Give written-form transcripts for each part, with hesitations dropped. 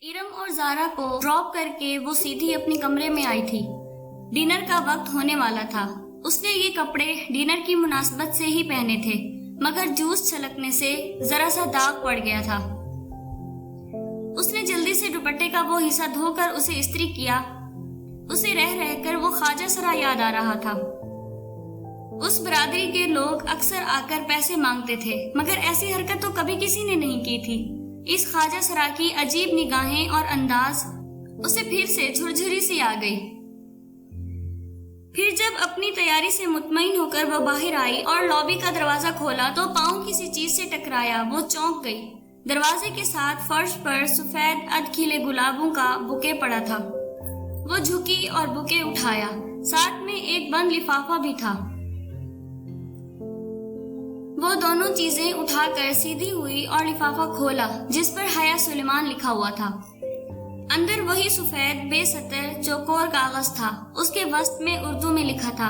ارم اور زارا کو ڈراپ کر کے وہ سیدھی اپنے کمرے میں آئی تھی۔ ڈنر کا وقت ہونے والا تھا۔ اس نے یہ کپڑے ڈنر کی مناسبت سے ہی پہنے تھے، مگر جوس چھلکنے سے ذرا سا داغ پڑ گیا تھا۔ اس نے جلدی سے دوپٹے کا وہ حصہ دھو کر اسے استری کیا۔ اسے رہ رہ کر وہ خواجہ سرا یاد آ رہا تھا۔ اس برادری کے لوگ اکثر آ کر پیسے مانگتے تھے، مگر ایسی حرکت تو کبھی کسی نے نہیں کی تھی۔ اس خواجہ سرا کی عجیب نگاہیں اور انداز اسے پھر سے جھرجھری سی آ گئی۔ پھر جب اپنی تیاری سے مطمئن ہو کر وہ باہر آئی اور لابی کا دروازہ کھولا تو پاؤں کسی چیز سے ٹکرایا۔ وہ چونک گئی۔ دروازے کے ساتھ فرش پر سفید ادھ کھلے گلابوں کا بوکے پڑا تھا۔ وہ جھکی اور بوکے اٹھایا۔ ساتھ میں ایک بند لفافہ بھی تھا۔ وہ دونوں چیزیں اٹھا کر سیدھی ہوئی اور لفافہ کھولا جس پر حیا سلیمان لکھا ہوا تھا۔ اندر وہی سفید بے سطر چوکور کاغذ تھا۔ اس کے وسط میں اردو میں لکھا تھا،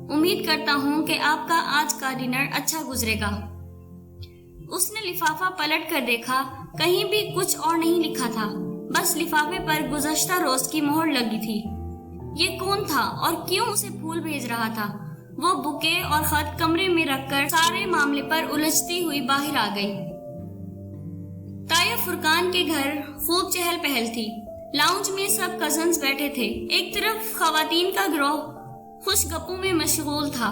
امید کرتا ہوں کہ آپ کا آج کا ڈنر اچھا گزرے گا۔ اس نے لفافہ پلٹ کر دیکھا، کہیں بھی کچھ اور نہیں لکھا تھا، بس لفافے پر گزشتہ روز کی مہر لگی تھی۔ یہ کون تھا اور کیوں اسے پھول بھیج رہا تھا؟ وہ بوکے اور خط کمرے میں رکھ کر سارے معاملے پر الجھتی ہوئی باہر آ گئی۔ تایا فرقان کے گھر خوب چہل پہل تھی۔ لاؤنج میں سب کزنز بیٹھے تھے۔ ایک طرف خواتین کا گروہ خوش گپوں میں مشغول تھا۔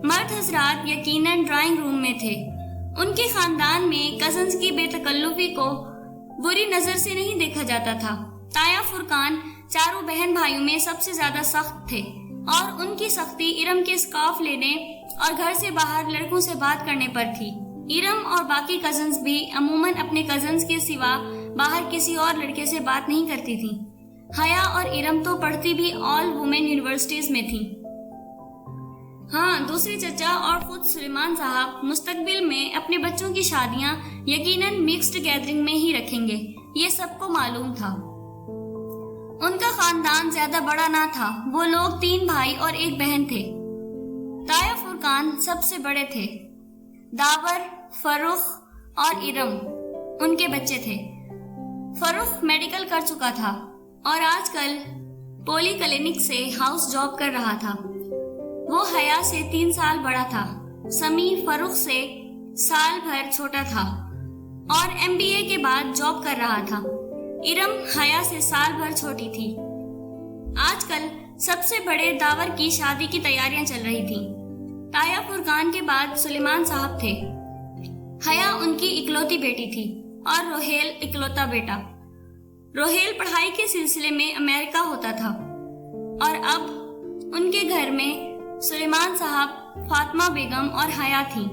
مرد حضرات یقیناً ڈرائنگ روم میں تھے۔ ان کے خاندان میں کزنز کی بے تکلفی کو بری نظر سے نہیں دیکھا جاتا تھا۔ تایا فرقان چاروں بہن بھائیوں میں سب سے زیادہ سخت تھے اور ان کی سختی ارم کے اسکارف لینے اور گھر سے باہر لڑکوں سے بات کرنے پر تھی۔ ارم اور باقی کزنز بھی عموماً اپنے کزنز کے سوا باہر کسی اور لڑکے سے بات نہیں کرتی تھیں۔ حیا اور ارم تو پڑھتی بھی آل وومن یونیورسٹیز میں تھیں۔ ہاں، دوسرے چچا اور خود سلیمان صاحب مستقبل میں اپنے بچوں کی شادیاں یقیناً مکسڈ گیدرنگ میں ہی رکھیں گے، یہ سب کو معلوم تھا۔ ان کا خاندان زیادہ بڑا نہ تھا، وہ لوگ 3 بھائی اور 1 بہن تھے۔ تایا فرقان سب سے بڑے تھے۔ داور، فروخ اور ارم ان کے بچے تھے۔ فروخ میڈیکل کر چکا تھا اور آج کل پولی کلینک سے ہاؤس جاب کر رہا تھا۔ وہ حیا سے 3 سال بڑا تھا۔ سمی فروخ سے سال بھر چھوٹا تھا اور MBA کے بعد جاب کر رہا تھا۔ ارم حیا سے سال بھر چھوٹی تھی۔ آج کل سب سے بڑے داور کی شادی کی تیاریاں چل رہی تھیں۔ تایا فرقان کے بعد سلیمان صاحب تھے۔ حیا ان کی اکلوتی بیٹی تھی اور روہیل اکلوتا بیٹا۔ روہیل پڑھائی کے سلسلے میں امریکہ ہوتا تھا اور اب ان کے گھر میں سلیمان صاحب، فاطمہ بیگم اور حیا تھیں۔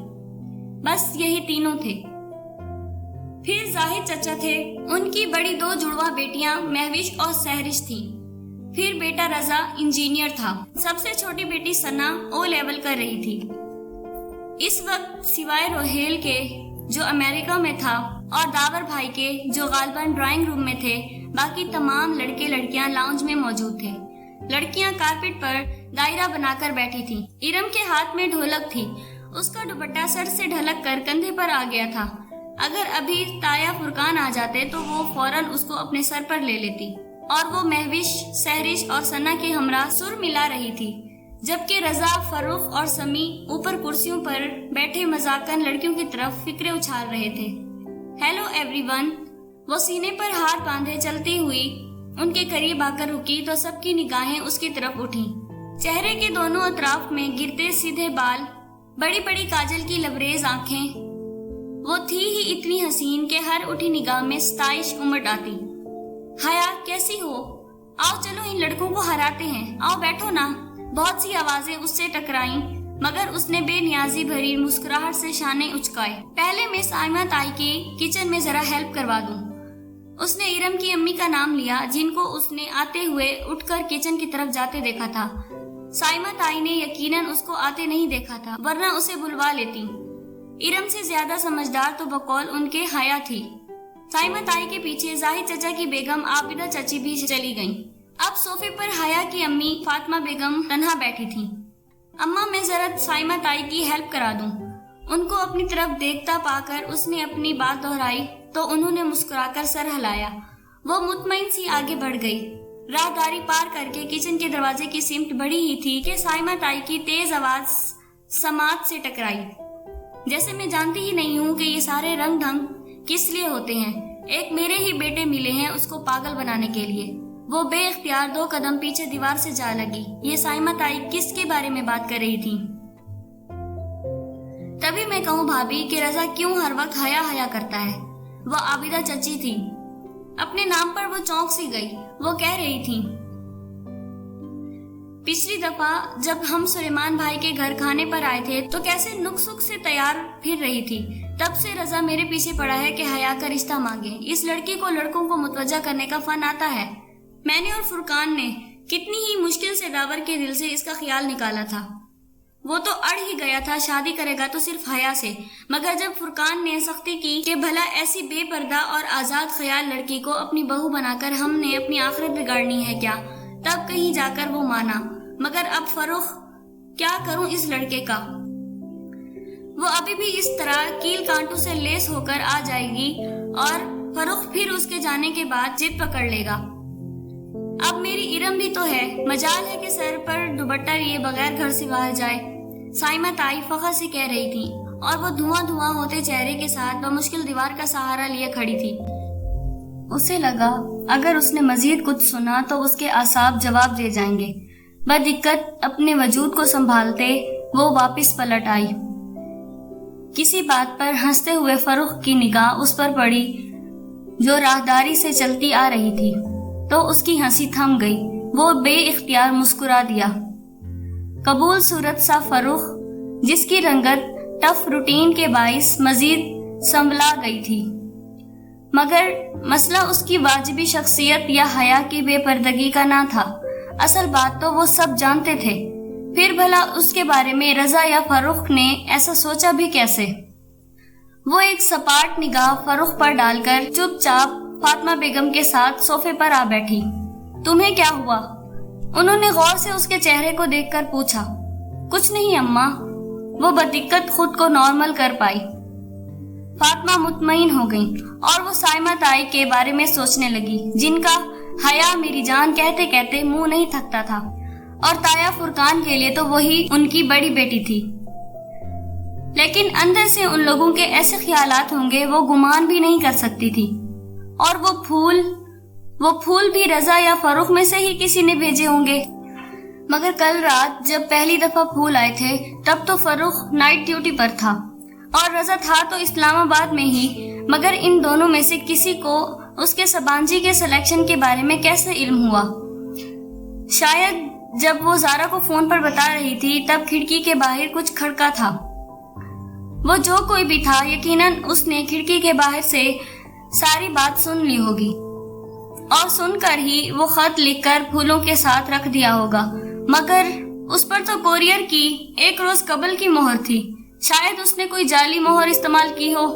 بس یہی تینوں تھے۔ پھر زاہد چچا تھے۔ ان کی بڑی 2 جڑواں بیٹیاں مہوش اور سہرش تھیں۔ پھر بیٹا رضا انجینئر تھا۔ سب سے چھوٹی بیٹی ثنا O لیول کر رہی تھی۔ اس وقت سوائے روہیل کے جو امریکہ میں تھا اور داور بھائی کے جو غالباً ڈرائنگ روم میں تھے، باقی تمام لڑکے لڑکیاں لاؤنج میں موجود تھے۔ لڑکیاں کارپٹ پر دائرہ بنا کر بیٹھی تھیں۔ ارم کے ہاتھ میں ڈھولک تھی۔ اس کا دوپٹہ سر سے ڈھلک کر کندھے پر آ گیا تھا۔ اگر ابھی تایا فرقان آ جاتے تو وہ فوراً اس کو اپنے سر پر لے لیتی اور وہ مہوش، سہرش اور ثنا کے ہمراہ سر ملا رہی تھی، جبکہ رضا، فروخ اور سمی اوپر کرسیوں پر بیٹھے مذاقن لڑکیوں کی طرف فکرے اچھال رہے تھے۔ ہیلو ایوری ون، وہ سینے پر ہاتھ باندھے چلتی ہوئی ان کے قریب آ کر رکی تو سب کی نگاہیں اس کی طرف اٹھیں۔ چہرے کے دونوں اطراف میں گرتے سیدھے بال، بڑی بڑی کاجل کی لبریز آنکھیں، وہ تھی ہی اتنی حسین کہ ہر اٹھی نگاہ میں ستائش امٹ آتی۔ حیا کیسی ہو؟ آؤ چلو ان لڑکوں کو ہراتے ہیں، آؤ بیٹھو نا۔ بہت سی آوازیں اس سے ٹکرائیں مگر اس نے بے نیازی بھری مسکراہٹ سے شانے اچکائے۔ پہلے میں سائمہ تائی کی کچن میں ذرا ہیلپ کروا دوں۔ اس نے ارم کی امی کا نام لیا جن کو اس نے آتے ہوئے اٹھ کر کچن کی طرف جاتے دیکھا تھا۔ سائمہ تائی نے یقیناً اس کو آتے نہیں دیکھا تھا ورنہ اسے بلوا لیتی۔ ارم سے زیادہ سمجھدار تو بقول ان کے حیا تھی۔ سائمہ تائی کے پیچھے زاہد چچا کی بیگم عابدہ چچی بھی چلی گئیں۔ اب صوفے پر حیا کی امی فاطمہ بیگم تنہا بیٹھی تھیں۔ اماں میں ذرا سائمہ تائی کی ہیلپ کرا دوں۔ ان کو اپنی طرف دیکھتا پا کر اس نے اپنی بات دہرائی تو انہوں نے مسکرا کر سر ہلایا وہ مطمئن سی آگے بڑھ گئی۔ راہداری پار کر کے کچن کے دروازے کی سمت بڑھی ہی تھی کہ سائمہ تائی کی تیز آواز سماعت سے ٹکرائی۔ جیسے میں جانتی ہی نہیں ہوں کہ یہ سارے رنگ ڈھنگ کس لیے ہوتے ہیں۔ ایک میرے ہی بیٹے ملے ہیں اس کو پاگل بنانے کے لیے۔ وہ بے اختیار 2 قدم پیچھے دیوار سے جا لگی۔ یہ سائمہ تائی کس کے بارے میں بات کر رہی تھی؟ تبھی میں کہوں بھابھی کہ رضا کیوں ہر وقت حیا کرتا ہے؟ وہ عابدہ چچی تھی۔ اپنے نام پر وہ چونک سی گئی۔ وہ کہہ رہی تھی، پچھلی دفعہ جب ہم سلیمان بھائی کے گھر کھانے پر آئے تھے تو کیسے نک سک سے تیار پھر رہی تھی۔ تب سے رضا میرے پیچھے پڑا ہے کہ حیا کا رشتہ مانگے۔ اس لڑکی کو لڑکوں کو متوجہ کرنے کا فن آتا ہے۔ میں نے اور فرقان نے کتنی ہی مشکل سے داور کے دل سے اس کا خیال نکالا تھا۔ وہ تو اڑ ہی گیا تھا شادی کرے گا تو صرف حیا سے، مگر جب فرقان نے سختی کی کہ بھلا ایسی بے پردہ اور آزاد خیال لڑکی کو اپنی بہو بنا کر ہم نے اپنی آخرت بگاڑنی ہے کیا، تب کہیں جا کر وہ مانا۔ مگر اب فروخ کیا کروں اس لڑکے کا؟ وہ ابھی بھی اس طرح کیل کانٹوں سے لیس ہو کر آ جائے گی اور فروخ پھر اس کے جانے کے بعد ضد پکڑ لے گا۔ اب میری ارم بھی تو ہے، مجال ہے کہ سر پر دوپٹہ لیے بغیر گھر سے باہر جائے۔ سائمہ تائی فخر سے کہہ رہی تھی اور وہ دھواں ہوتے چہرے کے ساتھ بمشکل دیوار کا سہارا لیے کھڑی تھی۔ اسے لگا اگر اس نے مزید کچھ سنا تو اس کے اعصاب جواب دے جائیں گے۔ بدقت اپنے وجود کو سنبھالتے وہ واپس پلٹ آئی۔ کسی بات پر ہنستے ہوئے فروخ کی نگاہ اس پر پڑی جو راہداری سے چلتی آ رہی تھی تو اس کی ہنسی تھم گئی۔ وہ بے اختیار مسکرا دیا۔ قبول صورت سا فروخ، جس کی رنگت ٹف روٹین کے باعث مزید سنبھلا گئی تھی، مگر مسئلہ اس کی واجبی شخصیت یا حیا کی بے پردگی کا نہ تھا۔ اصل بات تو وہ سب جانتے تھے، پھر بھلا اس کے بارے میں رضا یا فروخ نے ایسا سوچا بھی کیسے؟ وہ ایک سپاٹ نگاہ فروخ پر ڈال کر چپ چاپ فاطمہ بیگم کے ساتھ صوفے پر آ بیٹھی۔ تمہیں کیا ہوا؟ انہوں نے غور سے اس کے چہرے کو دیکھ کر پوچھا۔ کچھ نہیں اماں، وہ بدقت خود کو نارمل کر پائی۔ فاطمہ مطمئن ہو گئی اور وہ سائمہ تائی کے بارے میں سوچنے لگی، جن کا حیا میری جان کہتے کہتے منہ نہیں تھکتا تھا، اور تایا فرقان کے لیے تو وہی ان کی بڑی بیٹی تھی۔ لیکن اندر سے ان لوگوں کے ایسے خیالات ہوں گے وہ گمان بھی نہیں کر سکتی تھی۔ اور وہ پھول بھی رضا یا فروخ میں سے ہی کسی نے بھیجے ہوں گے۔ مگر کل رات جب پہلی دفعہ پھول آئے تھے تب تو فروخ نائٹ ڈیوٹی پر تھا اور رضا تھا تو اسلام آباد میں ہی، مگر ان دونوں میں سے کسی کو اس کے سبانجی کے سلیکشن کے بارے میں کیسے علم ہوا؟ شاید جب وہ زارا کو فون پر بتا رہی تھی تب کھڑکی کے باہر کچھ کھڑکا تھا۔ وہ جو کوئی بھی تھا یقیناً اس نے کھڑکی کے باہر سے ساری بات سن لی ہوگی، اور سن کر ہی وہ خط لکھ کر پھولوں کے ساتھ رکھ دیا ہوگا، مگر اس پر تو کوریئر کی 1 روز قبل کی مہر تھی۔ شاید اس نے کوئی جعلی مہر استعمال کی ہو۔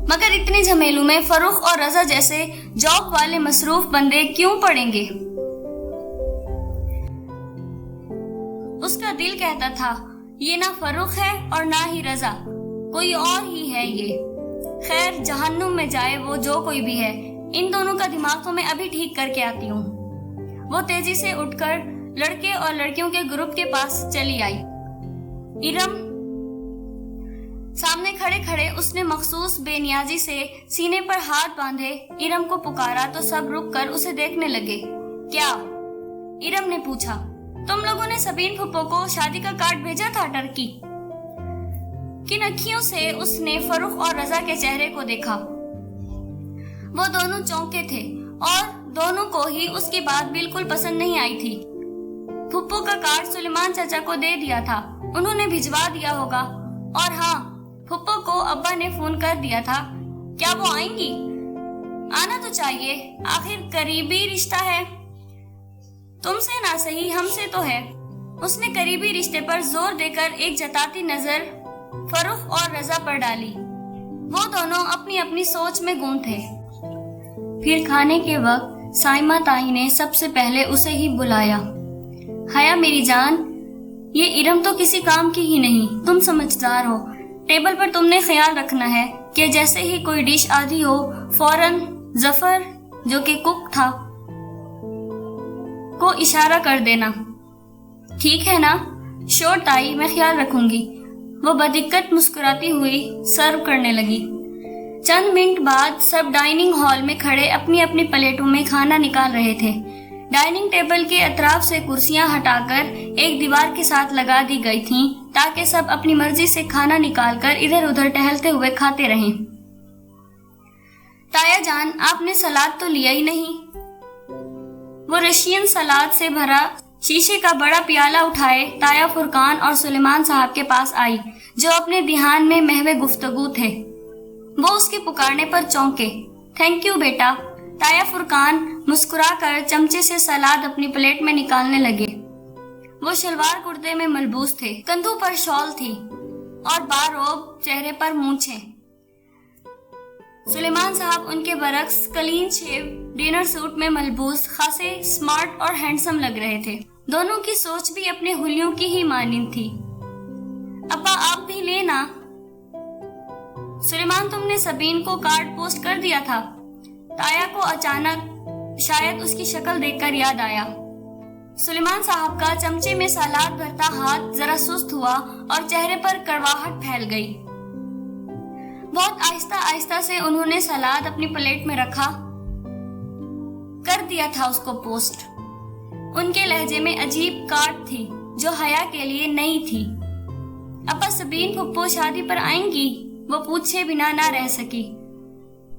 مگر اتنے جھمیلوں میں فروخ اور رضا جیسے جاب والے مصروف بندے کیوں پڑیں گے؟ اس کا دل کہتا تھا یہ نہ فروخ ہے اور نہ ہی رضا، کوئی اور ہی ہے یہ۔ خیر جہنم میں جائے وہ جو کوئی بھی ہے، ان دونوں کا دماغ تو میں ابھی ٹھیک کر کے آتی ہوں۔ وہ تیزی سے اٹھ کر لڑکے اور لڑکیوں کے گروپ کے پاس چلی آئی۔ ارم سامنے کھڑے کھڑے اس نے مخصوص بے نیازی سے سینے پر ہاتھ باندھے ارم کو پکارا تو سب رک کر اسے دیکھنے لگے۔ کیا؟ ارم نے پوچھا۔ تم لوگوں نے سبین پھپھو کو شادی کا کارڈ بھیجا تھا ٹرکی؟ کن اکھیوں سے اس نے فروخ اور رضا کے چہرے کو دیکھا۔ وہ دونوں چونکے تھے اور دونوں کو ہی اس کی بات بالکل پسند نہیں آئی تھی۔ پھپھو کا کارڈ سلیمان چچا کو دے دیا تھا، انہوں نے بھجوا دیا ہوگا، اور ہاں پھپھو کو ابا نے فون کر دیا تھا۔ کیا وہ آئیں گی؟ آنا تو چاہیے، آخر قریبی رشتہ ہے، تم سے نہ صحیح ہم سے تو ہے۔ اس نے قریبی رشتے پر زور دے کر ایک جتاتی نظر فروخ اور رضا پر ڈالی۔ وہ دونوں اپنی اپنی سوچ میں گم تھے۔ پھر کھانے کے وقت سائمہ تائی نے سب سے پہلے اسے ہی بلایا۔ حیا میری جان، یہ ارم تو کسی کام کی ہی نہیں، تم سمجھدار ہو، ٹیبل پر تم نے خیال رکھنا ہے، کہ جیسے ہی کوئی ڈش آدھی ہو فوراً ظفر جو کہ کک تھا کو اشارہ کر دینا۔ ٹھیک ہے نا؟ شور تائی، میں خیال رکھوں گی۔ وہ بدقت مسکراتی ہوئی سرو کرنے لگی۔ چند منٹ بعد سب ڈائننگ ہال میں کھڑے اپنی اپنی پلیٹوں میں کھانا نکال رہے تھے۔ ڈائننگ ٹیبل کے اطراف سے کرسیاں ہٹا کر ایک دیوار کے ساتھ لگا دی گئی تھیں تاکہ سب اپنی مرضی سے کھانا نکال کر ادھر ادھر ٹہلتے ہوئے کھاتے رہیں۔ تایا جان، آپ نے سلاد تو لیا ہی نہیں؟ وہ رشین سلاد سے بھرا شیشے کا بڑا پیالہ اٹھائے تایا فرقان اور سلیمان صاحب کے پاس آئی، جو اپنے دھیان میں محو گفتگو تھے۔ وہ اس کے پکارنے پر چونکے۔ تھینک یو بیٹا۔ تایا فرقان مسکرا کر چمچے سے سلاد اپنی پلیٹ میں نکالنے لگے۔ وہ شلوار کرتے میں ملبوس تھے، کندھوں پر شال تھی اور باروب چہرے پر مونچھیں۔ سلیمان صاحب ان کے برعکس کلین شیو ڈنر سوٹ میں ملبوس خاصے سمارٹ اور ہینڈسم لگ رہے تھے۔ دونوں کی سوچ بھی اپنے حلیوں کی ہی مانند تھی۔ ابا آپ بھی لینا۔ سلیمان، تم نے سبین کو کارڈ پوسٹ کر دیا تھا؟ تایا کو اچانک شاید اس کی شکل دیکھ کر یاد آیا۔ سلیمان صاحب کا چمچے میں سلاد بھرتا ہاتھ ذرا سست ہوا اور چہرے پر کڑواہٹ پھیل گئی۔ بہت آہستہ آہستہ سے انہوں نے سلاد اپنی پلیٹ میں رکھا۔ کر دیا تھا اس کو پوسٹ۔ ان کے لہجے میں عجیب کاٹ تھی جو حیا کے لیے نئی تھی۔ ابا سبین پھپھو شادی پر آئیں گی؟ وہ پوچھے بنا نہ رہ سکی۔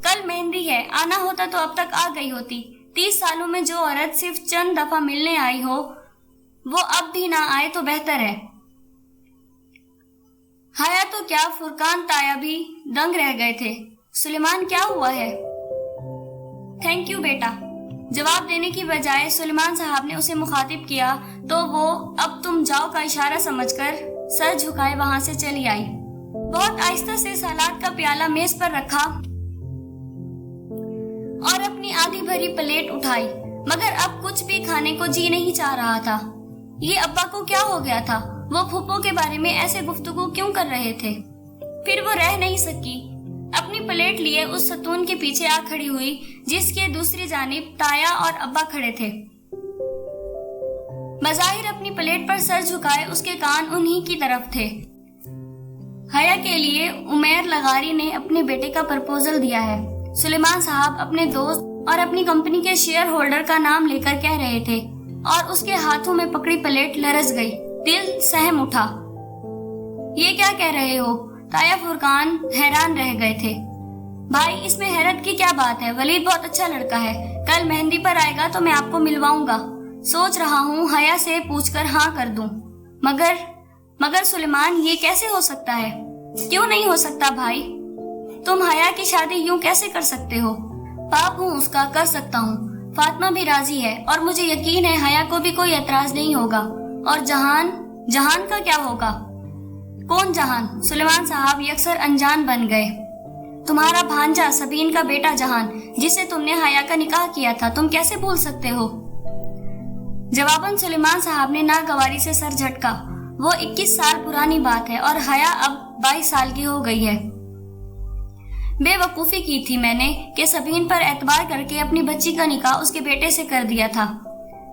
کل مہندی ہے، آنا ہوتا تو اب تک آ گئی ہوتی۔ 30 سالوں میں جو عورت صرف چند دفعہ ملنے آئی ہو وہ اب بھی نہ آئے تو بہتر ہے۔ حیا تو کیا، فرقان تایا بھی دنگ رہ گئے تھے۔ سلیمان، کیا ہوا ہے؟ تھینک یو بیٹا۔ جواب دینے کی بجائے سلیمان صاحب نے اسے مخاطب کیا تو وہ اب تم جاؤ کا اشارہ سمجھ کر سر جھکائے وہاں سے چلی آئی۔ بہت آہستہ سے سلاد کا پیالہ میز پر رکھا اور اپنی آدھی بھری پلیٹ اٹھائی، مگر اب کچھ بھی کھانے کو جی نہیں چاہ رہا تھا۔ یہ ابا کو کیا ہو گیا تھا؟ وہ پھپھو کے بارے میں ایسے گفتگو کیوں کر رہے تھے؟ پھر وہ رہ نہیں سکی، اپنی پلیٹ لیے اس ستون کے پیچھے آ کھڑی ہوئی جس کے دوسری جانب تایا اور ابا کھڑے تھے۔ بظاہر اپنی پلیٹ پر سر جھکائے اس کے کان انہی کی طرف تھے۔ حیا کے لیے عمیر لغاری نے اپنے بیٹے کا پرپوزل دیا ہے۔ سلیمان صاحب اپنے دوست اور اپنی کمپنی کے شیئر ہولڈر کا نام لے کر کہہ رہے تھے اور اس کے ہاتھوں میں پکڑی پلیٹ لرز گئی۔ دل سہم اٹھا۔ یہ کیا کہہ رہے ہو؟ تایا فرقان حیران رہ گئے تھے۔ بھائی، اس میں حیرت کی کیا بات ہے؟ ولید بہت اچھا لڑکا ہے، کل مہندی پر آئے گا تو میں آپ کو ملواؤں گا۔ سوچ رہا ہوں حیا سے پوچھ کر ہاں کر دوں، مگر سلیمان، یہ کیسے ہو سکتا ہے؟ کیوں نہیں ہو سکتا بھائی؟ تم حیا کی شادی یوں کیسے کر سکتے ہو؟ باپ ہوں اس کا، کر سکتا ہوں۔ فاطمہ بھی راضی ہے اور مجھے یقین ہے حیا کو بھی کوئی اعتراض نہیں ہوگا۔ اور جہان کا کیا ہوگا؟ کون جہان؟ سلیمان صاحب یکسر انجان بن گئے۔ تمہارا بھانجا سبین کا بیٹا جہان، جسے تم نے حیا کا نکاح کیا تھا، تم کیسے بھول سکتے ہو؟ جواباً سلیمان صاحب نے ناگواری سے سر جھٹکا۔ وہ 21 سال پرانی بات ہے اور حیا اب 22 سال کی ہو گئی ہے۔ بے وقوفی کی تھی میں نے کہ سبین پر اعتبار کر کے اپنی بچی کا نکاح اس کے بیٹے سے کر دیا تھا۔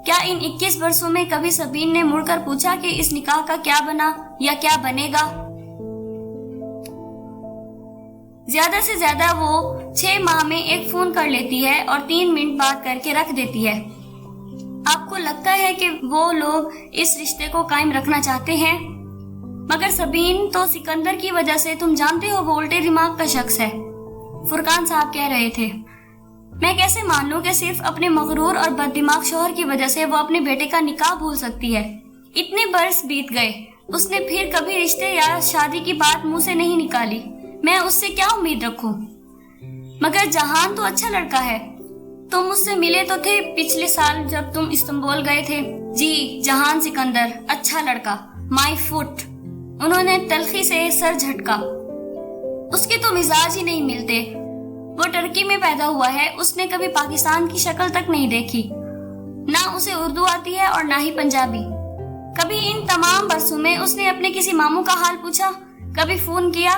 کیا ان 21 برسوں میں کبھی سبین نے مڑ کر پوچھا کہ اس نکاح کا کیا بنا یا کیا بنے گا؟ زیادہ سے زیادہ وہ 6 ماہ میں ایک فون کر لیتی ہے اور 3 منٹ بات کر کے رکھ دیتی ہے۔ آپ کو لگتا ہے کہ وہ لوگ اس رشتے کو قائم رکھنا چاہتے ہیں؟ مگر سبین تو سکندر کی وجہ سے، تم جانتے ہو، وہ الٹے دماغ کا شخص ہے۔ فرقان صاحب کہہ رہے تھے۔ میں کیسے مان لوں کہ صرف اپنے مغرور اور بد دماغ شوہر کی وجہ سے وہ اپنے بیٹے کا نکاح بھول سکتی ہے؟ اتنے برس بیت گئے، اس نے پھر کبھی رشتے یا شادی کی بات منہ سے نہیں نکالی۔ میں اس سے کیا امید رکھوں؟ مگر جہان تو اچھا لڑکا ہے۔ تم مجھ سے ملے تو تھے پچھلے سال جب تم استنبول گئے تھے۔ جی، جہان سکندر، اچھا لڑکا، مائی فٹ۔ انہوں نے تلخی سے سر جھٹکا۔ اس کے تو مزاج ہی نہیں ملتے۔ وہ ٹرکی میں پیدا ہوا ہے، اس نے کبھی پاکستان کی شکل تک نہیں دیکھی، نہ اسے اردو آتی ہے اور نہ ہی پنجابی۔ کبھی ان تمام برسوں میں اس نے اپنے کسی ماموں کا حال پوچھا؟ کبھی فون کیا؟